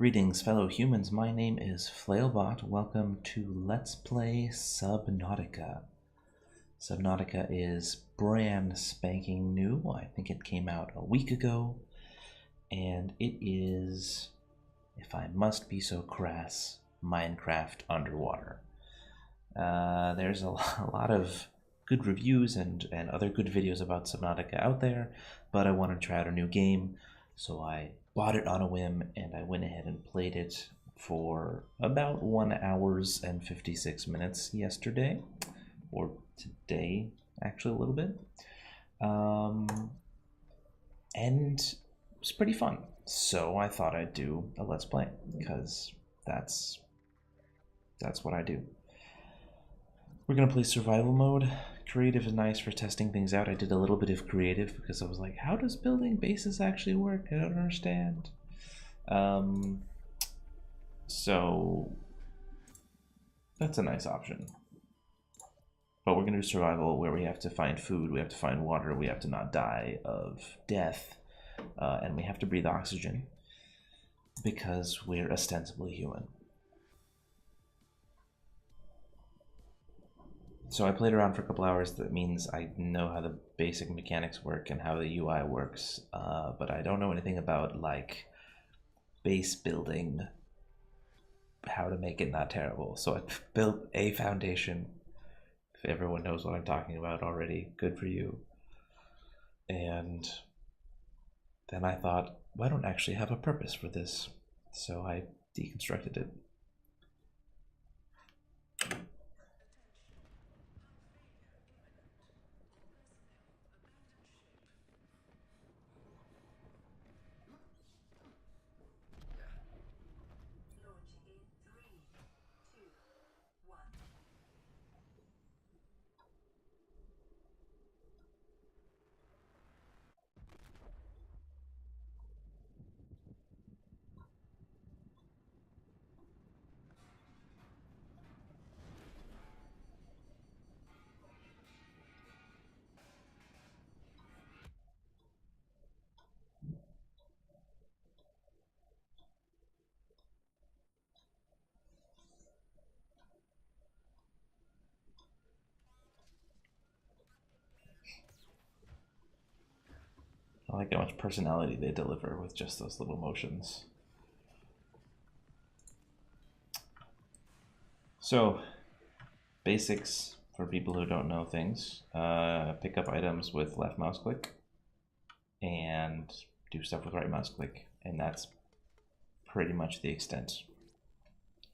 Greetings, fellow humans. My name is Flailbot. Welcome to Let's Play Subnautica. Subnautica is brand spanking new. I think it came out a week ago. And it is, if I must be so crass, Minecraft underwater. There's a lot of good reviews and other good videos about Subnautica out there, but I want to try out a new game, so I bought it on a whim and I went ahead and played it for about 1 hour and 56 minutes yesterday, or today, actually a little bit, and it was pretty fun. So I thought I'd do a Let's Play, because that's what I do. We're going to play survival mode. Creative is nice for testing things out. I did a little bit of creative because I was like, how does building bases actually work? I don't understand. So that's a nice option. But we're going to do survival where we have to find food, we have to find water, we have to not die of death, and we have to breathe oxygen because we're ostensibly human. So I played around for a couple hours. That means I know how the basic mechanics work and how the UI works, but I don't know anything about like base building, how to make it not terrible. So I built a foundation. If everyone knows what I'm talking about already, good for you. And then I thought, well, I don't actually have a purpose for this, so I deconstructed it. I like how much personality they deliver with just those little motions. So, basics for people who don't know things. Pick up items with left mouse click and do stuff with right mouse click. And that's pretty much the extent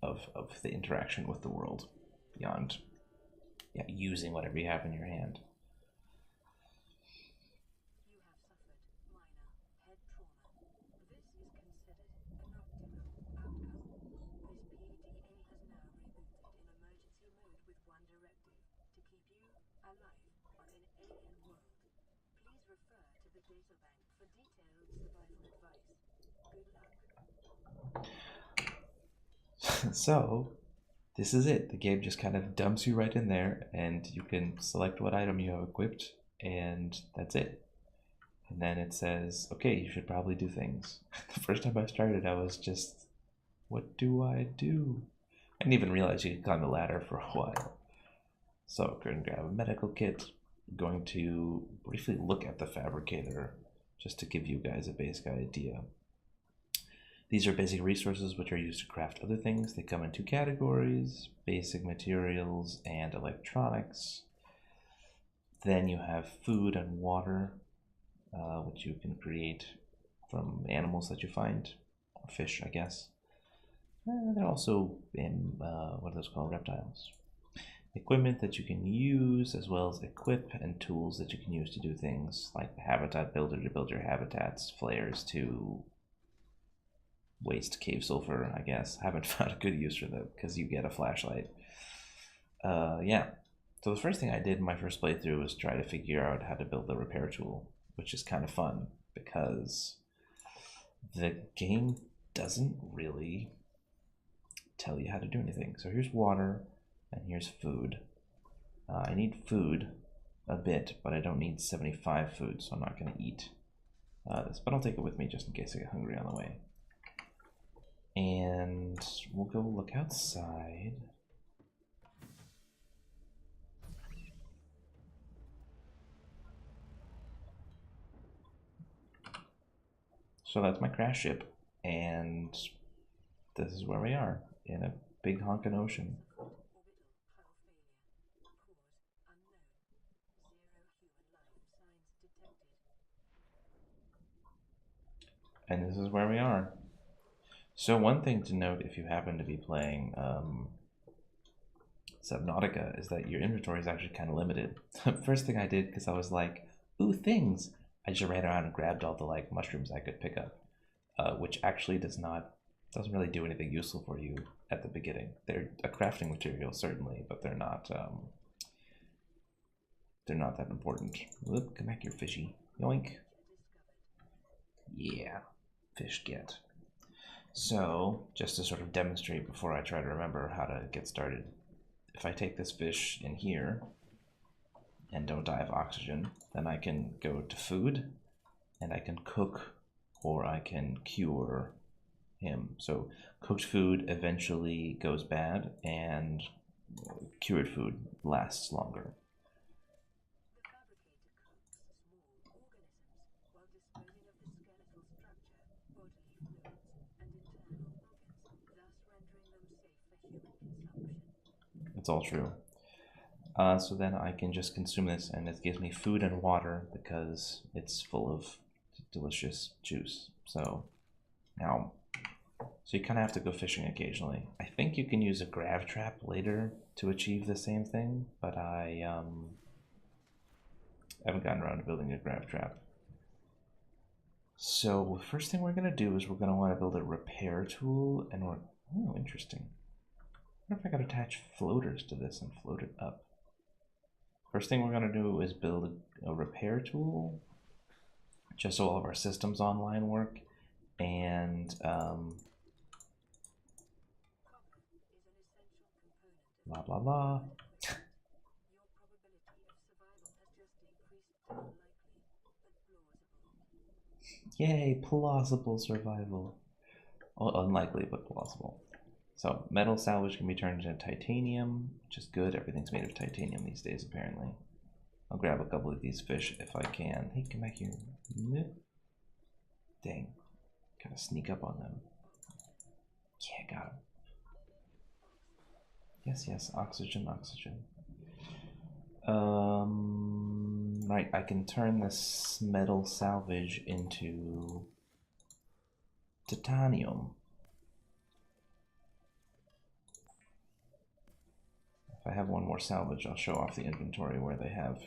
of the interaction with the world beyond using whatever you have in your hand. So, this is it. The game just kind of dumps you right in there, and you can select what item you have equipped, and that's it. And then it says, okay, you should probably do things. The first time I started, I was just, what do I do? I didn't even realize you could climb the ladder for a while. So, we're going to grab a medical kit. I'm going to briefly look at the fabricator, just to give you guys a basic idea. These are basic resources which are used to craft other things. They come in 2 categories, basic materials and electronics. Then you have food and water, which you can create from animals that you find, or fish, I guess. They're also in, what are those called, reptiles. Equipment that you can use, as well as equip, and tools that you can use to do things, like the habitat builder to build your habitats, flares to waste cave sulfur, I guess. Haven't found a good use for that because you get a flashlight. Yeah. So the first thing I did in my first playthrough was try to figure out how to build the repair tool, which is kind of fun because the game doesn't really tell you how to do anything. So here's water and here's food. I need food a bit, but I don't need 75 food, so I'm not going to eat this, but I'll take it with me just in case I get hungry on the way. And we'll go look outside. So that's my crash ship, and this is where we are, in a big honkin' ocean. And this is where we are. So one thing to note if you happen to be playing Subnautica is that your inventory is actually kind of limited. First thing I did, because I was like, ooh, things, I just ran around and grabbed all the like mushrooms I could pick up, which actually doesn't really do anything useful for you at the beginning. They're a crafting material certainly, but they're not that important. Oop, come back here, fishy. Yoink. Yeah, fish get. So, just to sort of demonstrate before I try to remember how to get started, if I take this fish in here and don't die of oxygen, then I can go to food and I can cook or I can cure him. So cooked food eventually goes bad and cured food lasts longer. It's all true. So then I can just consume this and it gives me food and water because it's full of delicious juice. So now, so you kind of have to go fishing occasionally. I think you can use a grav trap later to achieve the same thing, but I haven't gotten around to building a grav trap. So the first thing we're going to do is we're going to want to build a repair tool, and we're, oh, interesting. I wonder if I could attach floaters to this and float it up. First thing we're going to do is build a repair tool, just so all of our systems online work, and blah blah blah. Yay, plausible survival. Oh, unlikely, but plausible. So metal salvage can be turned into titanium, which is good. Everything's made of titanium these days, apparently. I'll grab a couple of these fish if I can. Hey, come back here. Dang. Gotta sneak up on them. Yeah, got him. Yes, yes, oxygen, oxygen. Right, I can turn this metal salvage into titanium. If I have one more salvage, I'll show off the inventory where they have,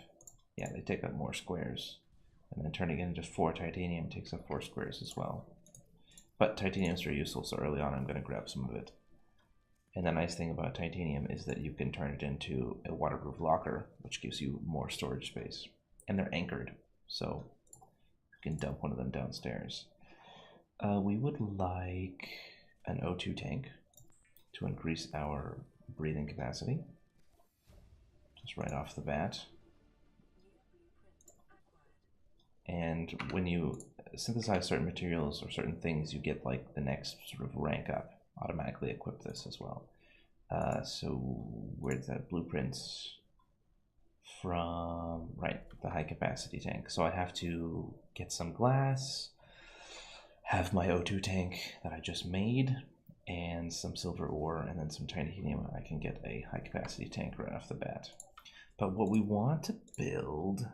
yeah, they take up more squares. And then turning it into 4 titanium takes up 4 squares as well. But titanium is very useful, so early on I'm going to grab some of it. And the nice thing about titanium is that you can turn it into a waterproof locker, which gives you more storage space. And they're anchored, so you can dump one of them downstairs. We would like an O2 tank to increase our breathing capacity, just right off the bat. And when you synthesize certain materials or certain things, you get like the next sort of rank up. Automatically equip this as well. So where's that blueprints from? Right, the high capacity tank. So I have to get some glass, have my O2 tank that I just made, and some silver ore, and then some titanium. I can get a high capacity tank right off the bat. But what we want to build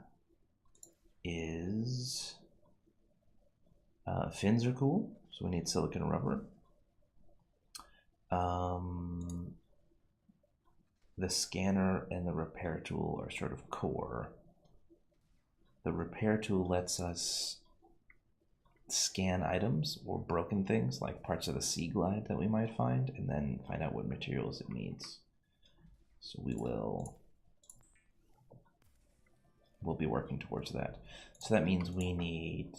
is fins are cool, so we need silicon rubber. The scanner and the repair tool are sort of core. The repair tool lets us scan items or broken things like parts of the sea glide that we might find, and then find out what materials it needs. So we'll be working towards that. So that means we need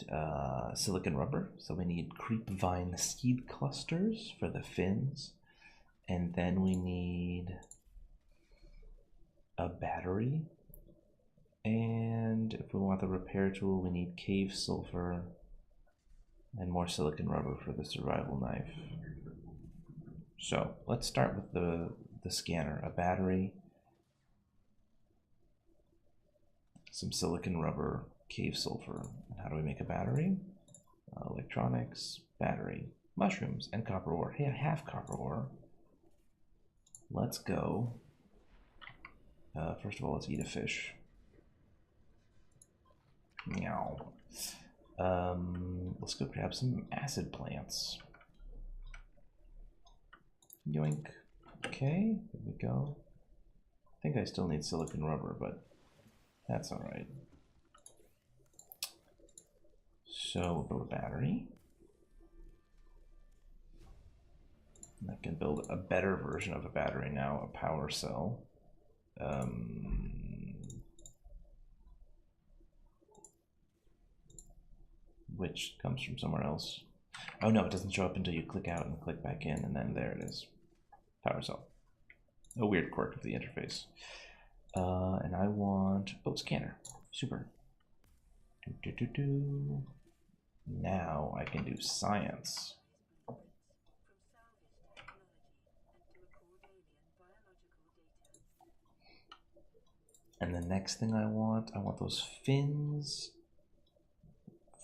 silicon rubber. So we need creep vine seed clusters for the fins. And then we need a battery. And if we want the repair tool, we need cave sulfur and more silicon rubber for the survival knife. So let's start with the scanner, a battery, some silicon rubber, cave sulfur. And how do we make a battery? Electronics, battery, mushrooms, and copper ore. Hey, I have copper ore. Let's go. First of all, let's eat a fish. Meow. Let's go grab some acid plants. Yoink. Okay, here we go. I think I still need silicon rubber, but that's alright. So we'll build a battery. I can build a better version of a battery now, a power cell. Which comes from somewhere else. Oh no, it doesn't show up until you click out and click back in, and then there it is. Power cell. A weird quirk of the interface. And I want, scanner. Super. Now I can do science. And the next thing I want those fins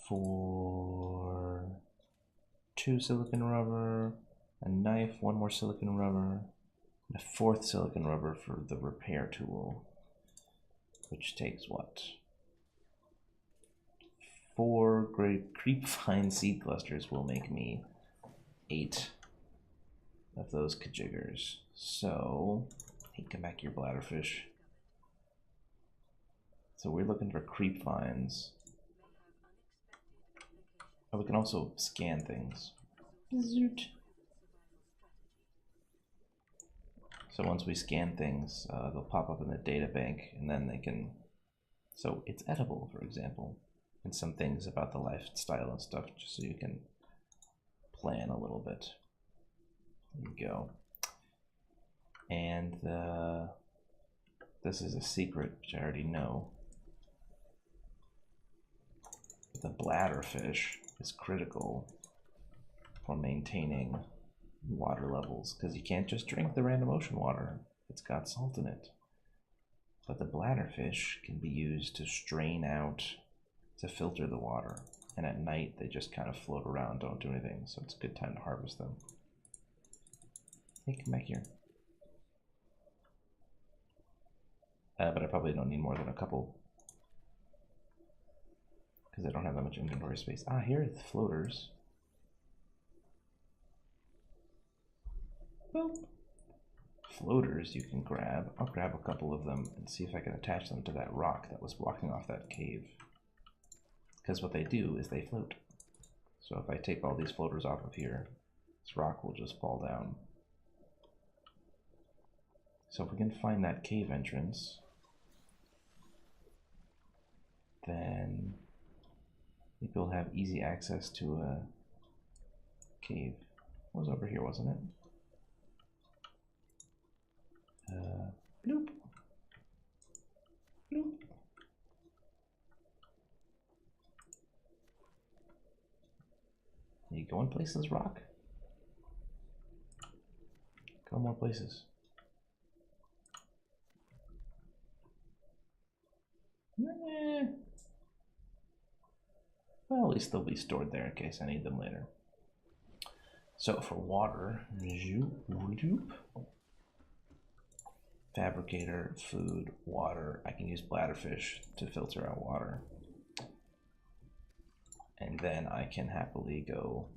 for 2 silicon rubber, a knife, 1 more silicon rubber, and a 4th silicon rubber for the repair tool, which takes what? 4 great creepvine seed clusters will make me 8 of those kajiggers. So, hey, come back here, bladderfish. So we're looking for creepvines. Oh, we can also scan things. Zoot. So once we scan things, they'll pop up in the data bank, and then they can. So it's edible, for example, and some things about the lifestyle and stuff, just so you can plan a little bit. There you go. And this is a secret, which I already know. The bladderfish is critical for maintaining water levels, because you can't just drink the random ocean water. It's got salt in it. But the bladderfish can be used to strain out, to filter the water. And at night, they just kind of float around, don't do anything. So it's a good time to harvest them. Hey, come back here. But I probably don't need more than a couple, because I don't have that much inventory space. Ah, here are the floaters. Boop. Floaters you can grab. I'll grab a couple of them and see if I can attach them to that rock that was blocking off that cave. Because what they do is they float. So if I take all these floaters off of here, this rock will just fall down. So if we can find that cave entrance, then maybe we'll have easy access to a cave. It was over here, wasn't it? Bloop. Bloop. Are you going places, rock? Go more places. Well, at least they'll be stored there in case I need them later. So for water, fabricator, food, water. I can use bladderfish to filter out water. And then I can happily go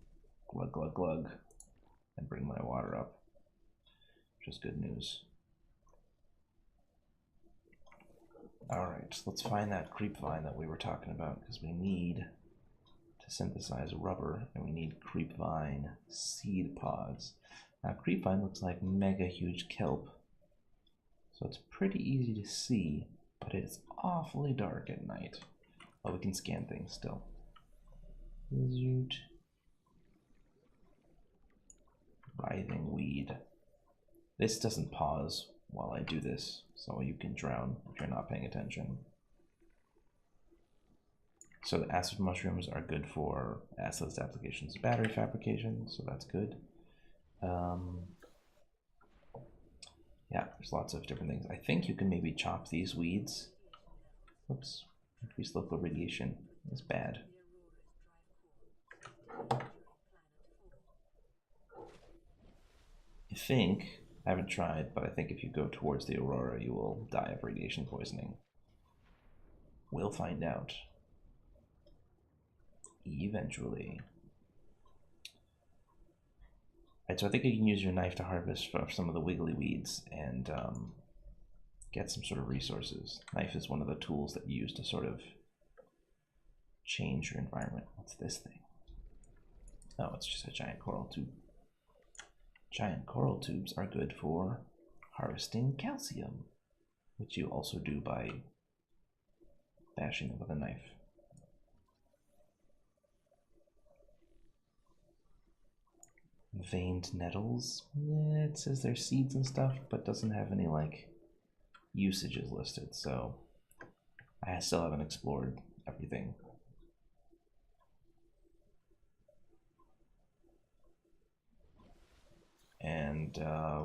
glug, glug, glug and bring my water up, which is good news. All right, so let's find that creepvine that we were talking about, because we need to synthesize rubber, and we need creepvine seed pods. Now, creepvine looks like mega huge kelp, so it's pretty easy to see, but it's awfully dark at night. Oh, we can scan things still. Zoot. Writhing weed. This doesn't pause while I do this, so you can drown if you're not paying attention. So the acid mushrooms are good for acid applications, battery fabrication, so that's good. Yeah, there's lots of different things. I think you can maybe chop these weeds. Oops, increased local radiation is bad. I think, I haven't tried, but I think if you go towards the aurora, you will die of radiation poisoning. We'll find out. Eventually. Right, so I think you can use your knife to harvest for some of the wiggly weeds and get some sort of resources. Knife is one of the tools that you use to sort of change your environment. What's this thing? Oh, it's just a giant coral tube. Giant coral tubes are good for harvesting calcium, which you also do by bashing them with a knife. Veined nettles. Yeah, it says they're seeds and stuff, but doesn't have any like usages listed, so I still haven't explored everything. And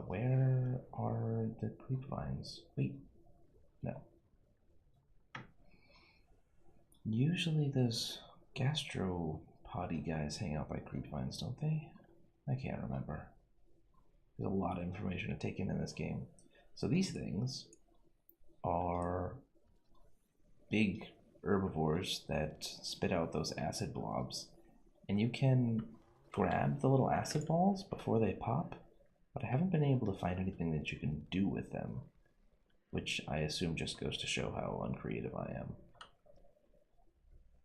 where are the creep vines? Wait, no. Usually those gastropody guys hang out by creep vines, don't they? I can't remember. There's a lot of information to take in this game. So these things are big herbivores that spit out those acid blobs, and you can grab the little acid balls before they pop, but I haven't been able to find anything that you can do with them, which I assume just goes to show how uncreative I am.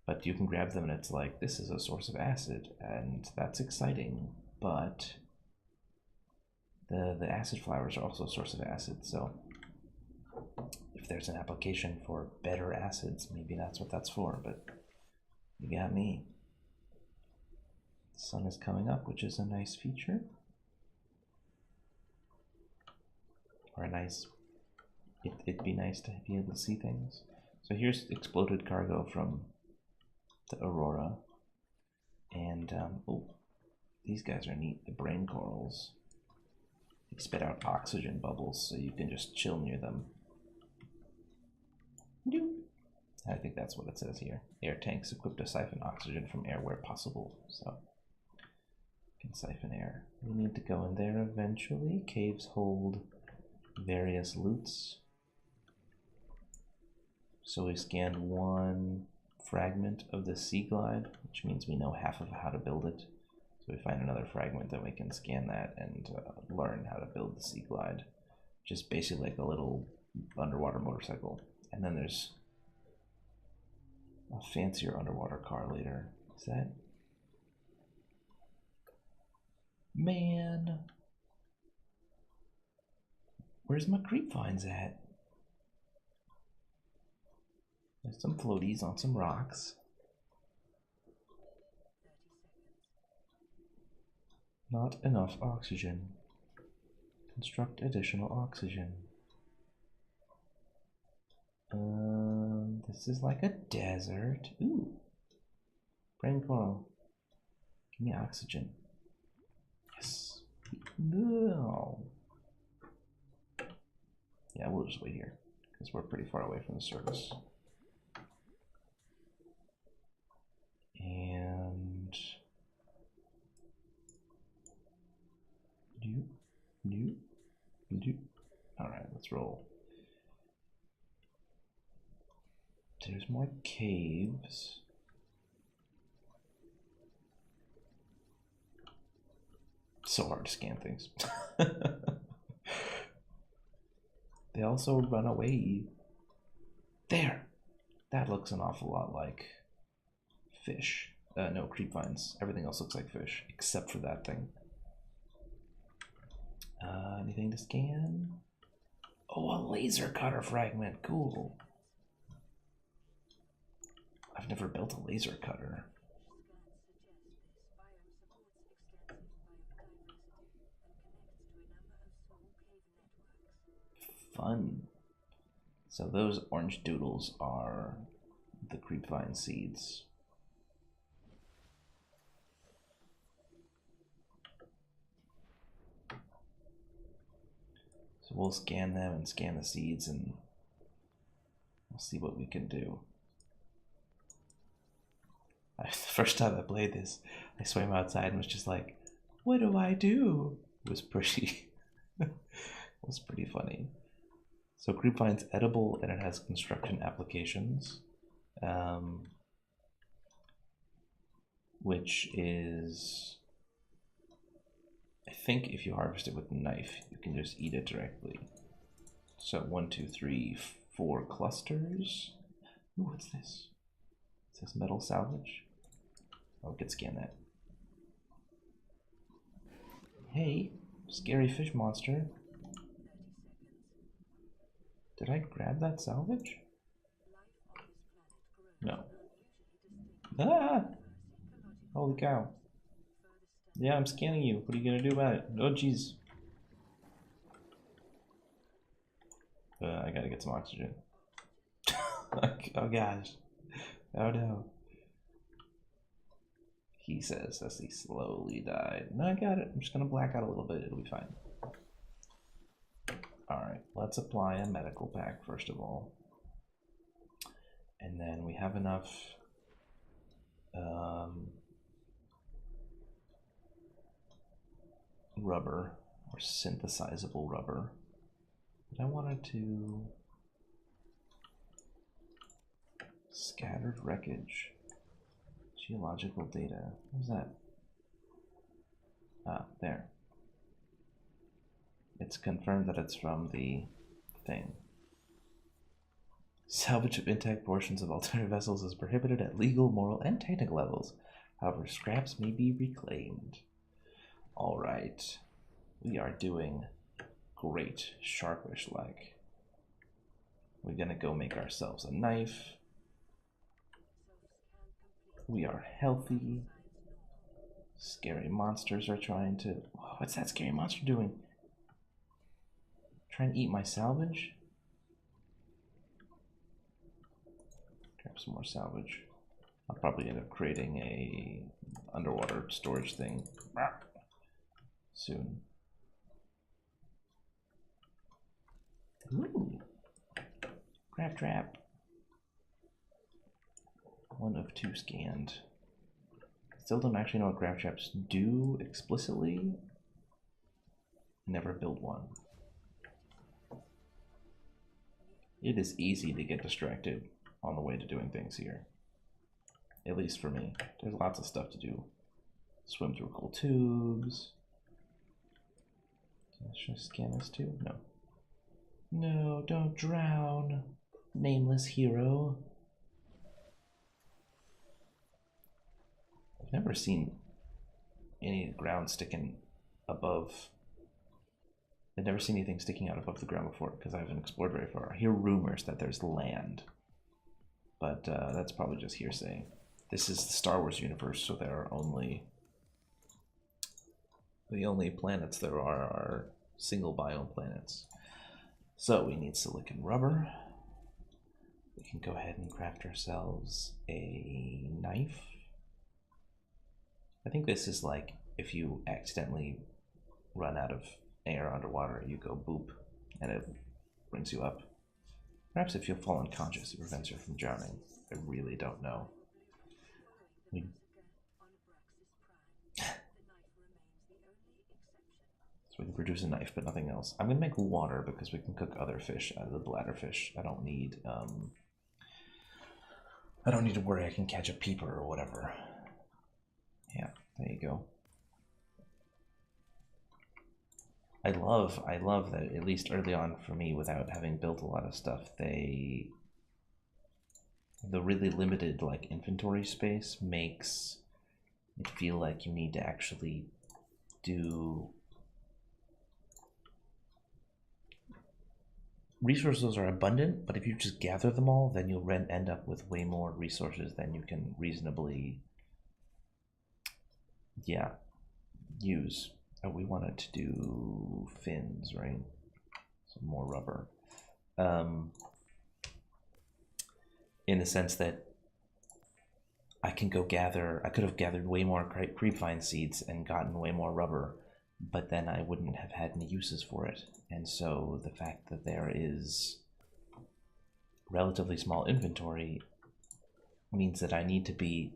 But you can grab them and it's like, this is a source of acid, and that's exciting, but the acid flowers are also a source of acid, so if there's an application for better acids, maybe that's what that's for, but you got me. The sun is coming up, which is a nice feature. Or a nice, it'd be nice to be able to see things. So here's exploded cargo from the aurora. And, oh, these guys are neat, the brain corals. They spit out oxygen bubbles so you can just chill near them. I think that's what it says here. Air tanks equipped to siphon oxygen from air where possible. So, you can siphon air. We need to go in there eventually. Caves hold various loots. So we scanned one fragment of the sea glide, which means we know half of how to build it. So we find another fragment, then we can scan that and learn how to build the sea glide. Just basically like a little underwater motorcycle. And then there's a fancier underwater car later. Is that? Man! Where's my creep vines at? There's some floaties on some rocks. Not enough oxygen. Construct additional oxygen. This is like a desert. Ooh. Brain coral. Give me oxygen. Yes. No. Yeah, we'll just wait here, because we're pretty far away from the surface. And alright, let's roll. There's more caves. So hard to scan things. They also run away. There! That looks an awful lot like fish. No, creep vines. Everything else looks like fish, except for that thing. Anything to scan? Oh, a laser cutter fragment. Cool. I've never built a laser cutter. Fun. So those orange doodles are the creepvine seeds. So we'll scan them and scan the seeds, and we'll see what we can do. The first time I played this, I swam outside and was just like, what do I do? It was pretty, it was pretty funny. So creepvine's edible and it has construction applications, which is, I think if you harvest it with a knife, you can just eat it directly. So 1, 2, 3, 4 clusters. Ooh, what's this? It says metal salvage. Oh, we could scan that. Hey, scary fish monster. Did I grab that salvage? No. Ah! Holy cow. Yeah, I'm scanning you. What are you gonna do about it? Oh, jeez. I gotta get some oxygen. Oh gosh. Oh no. He says as he slowly died. No, I got it. I'm just gonna black out a little bit. It'll be fine. Alright, let's apply a medical pack first of all. And then we have enough rubber, or synthesizable rubber. But I wanted to scattered wreckage, geological data. What's that? Ah, there. It's confirmed that it's from the thing. Salvage of intact portions of alternative vessels is prohibited at legal, moral, and technical levels. However, scraps may be reclaimed. Alright. We are doing great, sharpish-like. We're gonna go make ourselves a knife. We are healthy. Scary monsters are trying to... Oh, what's that scary monster doing? Trying to eat my salvage? Grab some more salvage. I'll probably end up creating a underwater storage thing soon. Ooh. Crab trap. 1 of 2 scanned. Still don't actually know what crab traps do explicitly. Never built one. It is easy to get distracted on the way to doing things here. At least for me. There's lots of stuff to do. Swim through cool tubes. Should I scan this too? No. No, don't drown. Nameless hero. I've never seen any ground sticking above. I've never seen anything sticking out above the ground before because I haven't explored very far. I hear rumors that there's land, but that's probably just hearsay. This is the Star Wars universe, so there are the only planets there are single biome planets. So we need silicon rubber. We can go ahead and craft ourselves a knife. I think this is like if you accidentally run out of air underwater, you go boop and it brings you up. Perhaps if you fall unconscious, it prevents you from drowning. I really don't know. So we can produce a knife, but nothing else. I'm gonna make water because we can cook other fish out of the bladderfish. I don't need to worry I can catch a peeper or whatever. Yeah, there you go. I love that at least early on for me, without having built a lot of stuff, the really limited like inventory space makes it feel like you need to actually do resources are abundant, but if you just gather them all, then you'll end up with way more resources than you can reasonably use. Oh, we wanted to do fins, right? So more rubber. In the sense that I can go gather, I could have gathered way more creepvine seeds and gotten way more rubber, but then I wouldn't have had any uses for it. And so the fact that there is relatively small inventory means that I need to be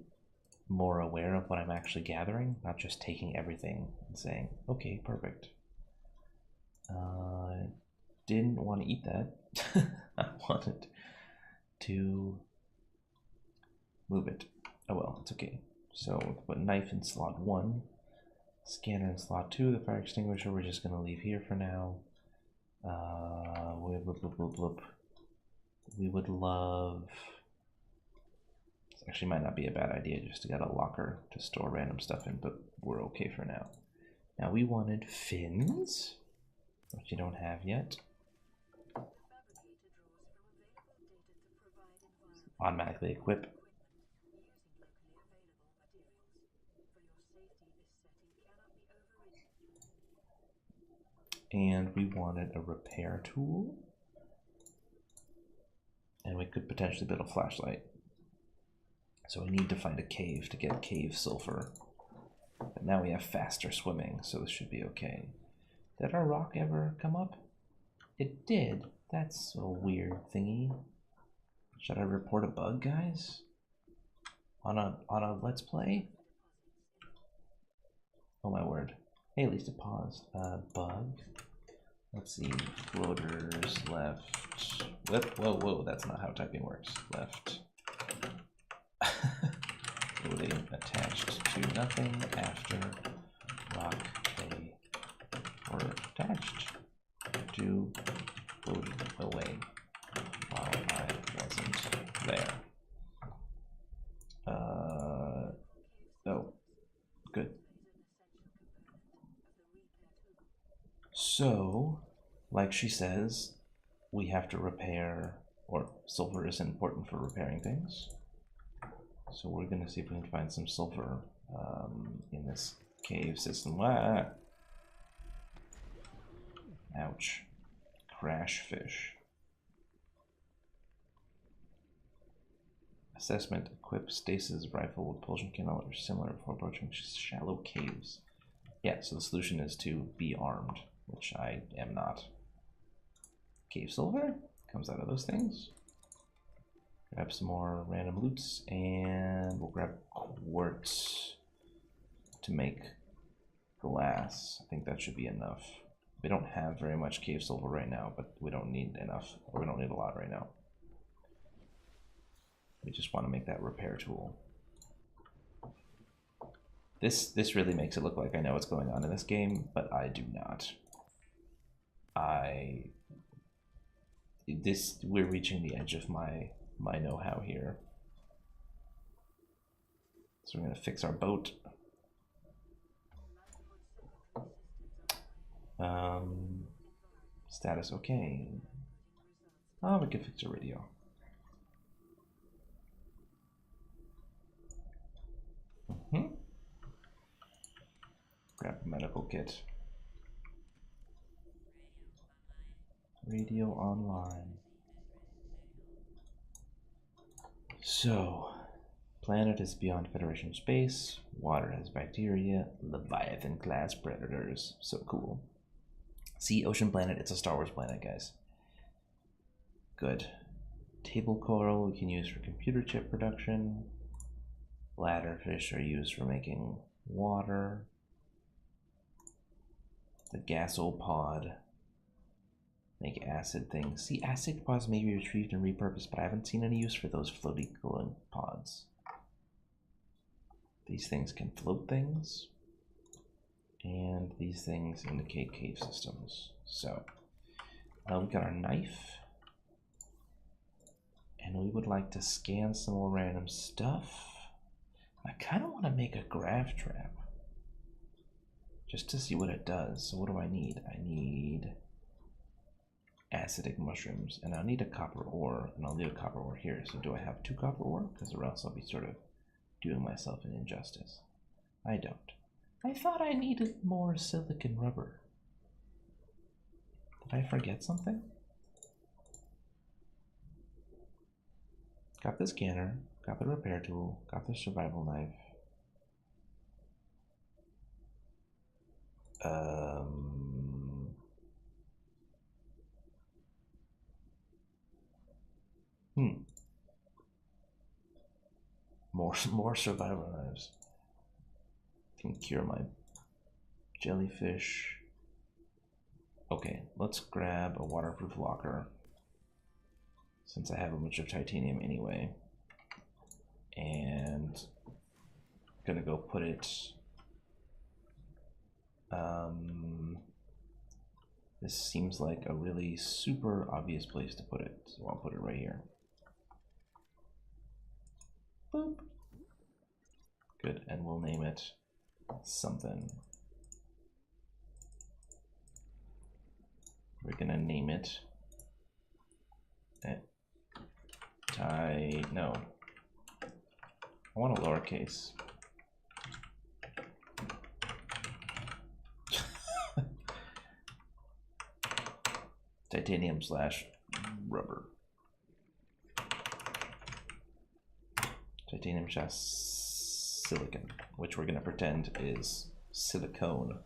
more aware of what I'm actually gathering, not just taking everything and saying, okay, perfect. Didn't want to eat that. I wanted to move it. Oh well, it's okay. So put knife in slot 1, scanner in slot 2, the fire extinguisher we're just going to leave here for now. We would love... This actually might not be a bad idea just to get a locker to store random stuff in, but we're okay for now. Now we wanted fins, which you don't have yet. Automatically equip. And we wanted a repair tool. And we could potentially build a flashlight. So we need to find a cave to get cave sulfur. But now we have faster swimming, so this should be okay. Did our rock ever come up? It did. That's a weird thingy. Should I report a bug, guys? On a let's play? Oh my word. Hey, at least it paused. Bug. Let's see. Floaters left. Whoa, that's not how typing works. Left. Loading attached to nothing after rock A were attached to loading away while I wasn't there. Oh, good. So, like she says, we have to repair, or sulfur is important for repairing things. So we're gonna see if we can find some sulfur in this cave system. Ah! Ouch. Crash fish. Assessment. Equip stasis rifle with propulsion cannot or similar before approaching shallow caves. Yeah, so the solution is to be armed, which I am not. Cave silver comes out of those things. Grab some more random loots, and we'll grab quartz to make glass. I think that should be enough. We don't have very much cave silver right now, but we don't need enough, or we don't need a lot right now. We just want to make that repair tool. This really makes it look like I know what's going on in this game, but I do not. We're reaching the edge of my know-how here. So we're going to fix our boat. Status okay. Oh, we can fix a radio. Grab a medical kit. Radio online. So, planet is beyond Federation space. Water has bacteria. Leviathan class predators. So cool. Sea, ocean planet. It's a Star Wars planet, guys. Good. Table coral we can use for computer chip production. Bladderfish are used for making water. The gasopod make acid things. See, acid pods may be retrieved and repurposed, but I haven't seen any use for those floaty glowing pods. These things can float things, and these things indicate cave systems. So, we got our knife, and we would like to scan some more random stuff. I kind of want to make a grav trap, just to see what it does. So what do I need? I need acidic mushrooms, and I'll need a copper ore, and I'll need a copper ore here. So do I have 2 copper ore? Because or else I'll be sort of doing myself an injustice. I don't. I thought I needed more silicon rubber. Did I forget something? Got the scanner, got the repair tool, got the survival knife. Um, more survival knives. Can cure my jellyfish. Okay, let's grab a waterproof locker, since I have a bunch of titanium anyway. And I'm gonna go put it. This seems like a really super obvious place to put it, so I'll put it right here. Boop. Good, and we'll name it something. We're gonna name it no. I want a lowercase. Titanium / rubber. Titanium / silicon, which we're gonna pretend is silicone.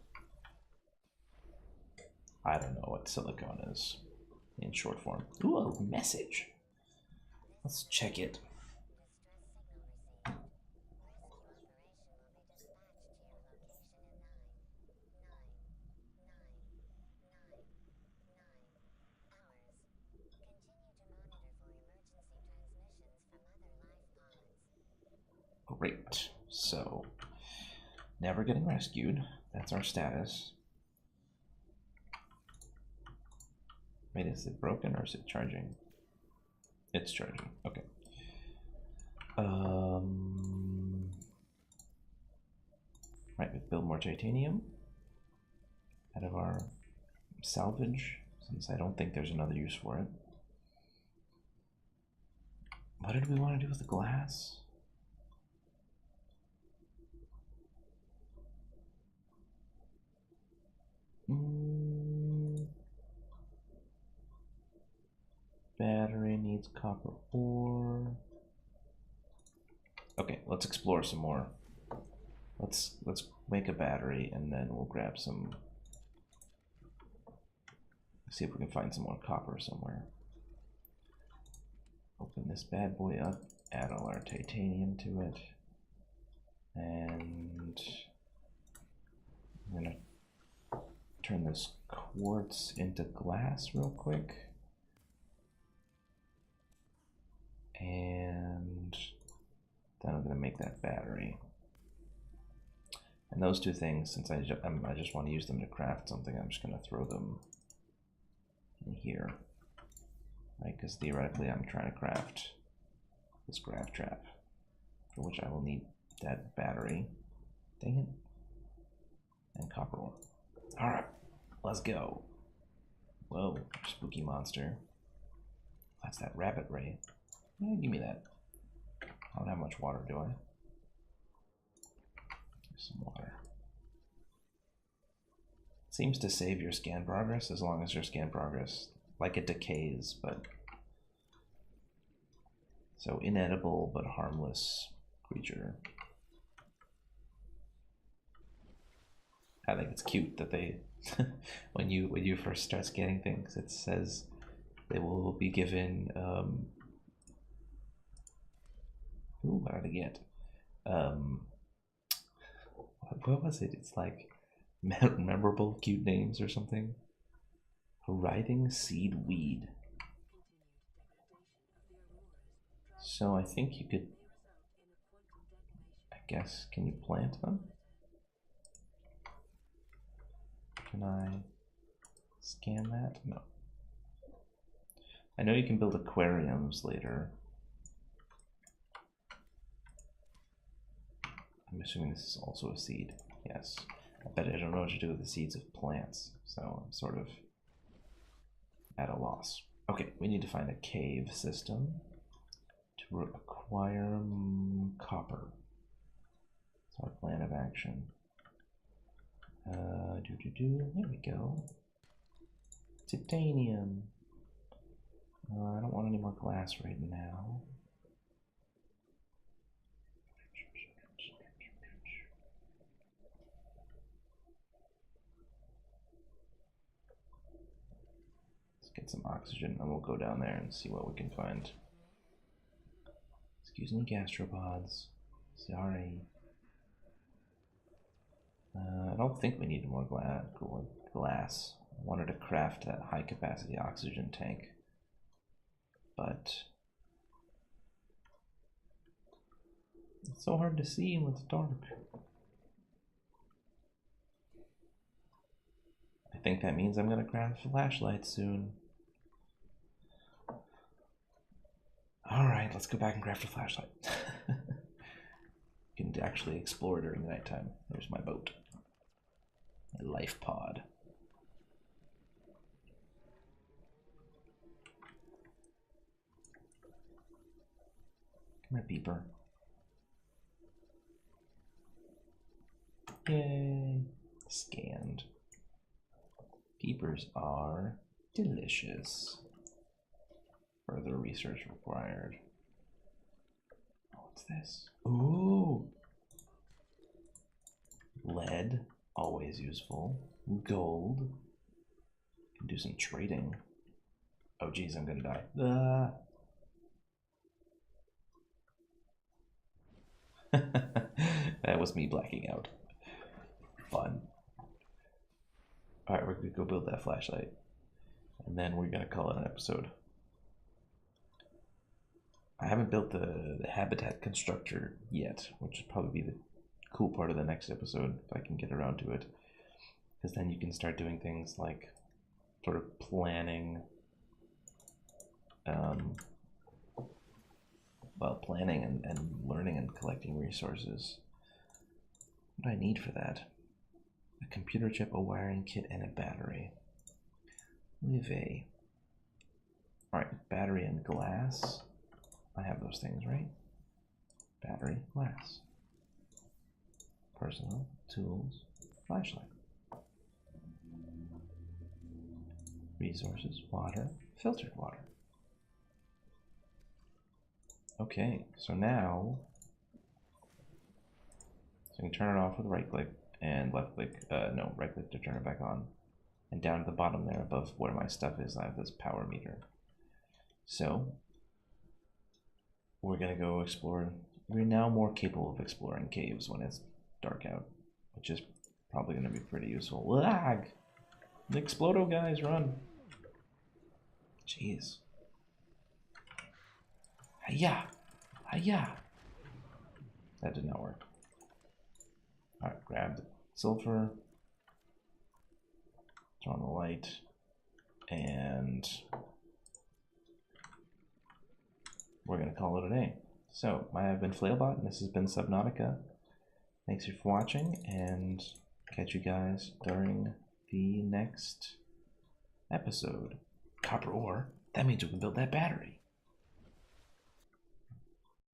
I don't know what silicone is in short form. Ooh, a message. Let's check it. Great. So, never getting rescued. That's our status. Wait, is it broken or is it charging? It's charging. Okay. Right, we build more titanium out of our salvage, since I don't think there's another use for it. What did we want to do with the glass? Battery needs copper ore. Okay, let's explore some more. Let's make a battery and then we'll grab some. See if we can find some more copper somewhere. Open this bad boy up, add all our titanium to it, and I'm gonna turn this quartz into glass real quick. And then I'm gonna make that battery. And those two things, since I just want to use them to craft something, I'm just gonna throw them in here, right? Because theoretically, I'm trying to craft this graph trap, for which I will need that battery. Dang it! And copper ore. All right, let's go. Whoa, spooky monster. That's that rabbit ray. Yeah, give me that. I don't have much water, do I? Some water. Seems to save your scan progress as long as your scan progress, like it decays, but so inedible but harmless creature. I think it's cute that they, when you first start scanning things, it says they will be given. Ooh, what did I get? What was it? It's like memorable, cute names or something. Writhing seed weed. So I think you could. I guess, can you plant them? Can I scan that? No. I know you can build aquariums later. I'm assuming this is also a seed. Yes. I bet I don't know what to do with the seeds of plants, so I'm sort of at a loss. Okay, we need to find a cave system to acquire copper. That's our plan of action. There we go. Titanium. I don't want any more glass right now. get some oxygen, and we'll go down there and see what we can find. Excuse me, gastropods. Sorry. I don't think we need more glass. I wanted to craft that high-capacity oxygen tank, but it's so hard to see when it's dark. I think that means I'm gonna craft a flashlight soon. Alright, let's go back and craft a flashlight. You can actually explore during the nighttime. There's my boat. My life pod. Come here, beeper. Yay! Scanned. Peepers are delicious. Further research required. What's this? Ooh! Lead, always useful. Gold. Can do some trading. Oh geez, I'm gonna die. That was me blacking out. Fun. Alright, we're gonna go build that flashlight. And then we're gonna call it an episode. I haven't built the habitat constructor yet, which would probably be the cool part of the next episode if I can get around to it. Because then you can start doing things like sort of planning, planning and learning and collecting resources. What do I need for that? A computer chip, a wiring kit, and a battery. Alright, battery and glass. I have those things, right? Battery, glass. Personal, tools, flashlight. Resources, water, filtered water. Okay, so now, so you can turn it off with right click and left click, right click to turn it back on. And down at the bottom there above where my stuff is, I have this power meter. So, we're gonna go explore. We're now more capable of exploring caves when it's dark out, which is probably gonna be pretty useful. Lag! The Explodo guys, run! Jeez. Hiya! Hiya! That did not work. Alright, grab the sulfur, turn on the light, and we're going to call it a day. So, I have been Flailbot, and this has been Subnautica. Thanks for watching, and catch you guys during the next episode. Copper ore? That means we can build that battery.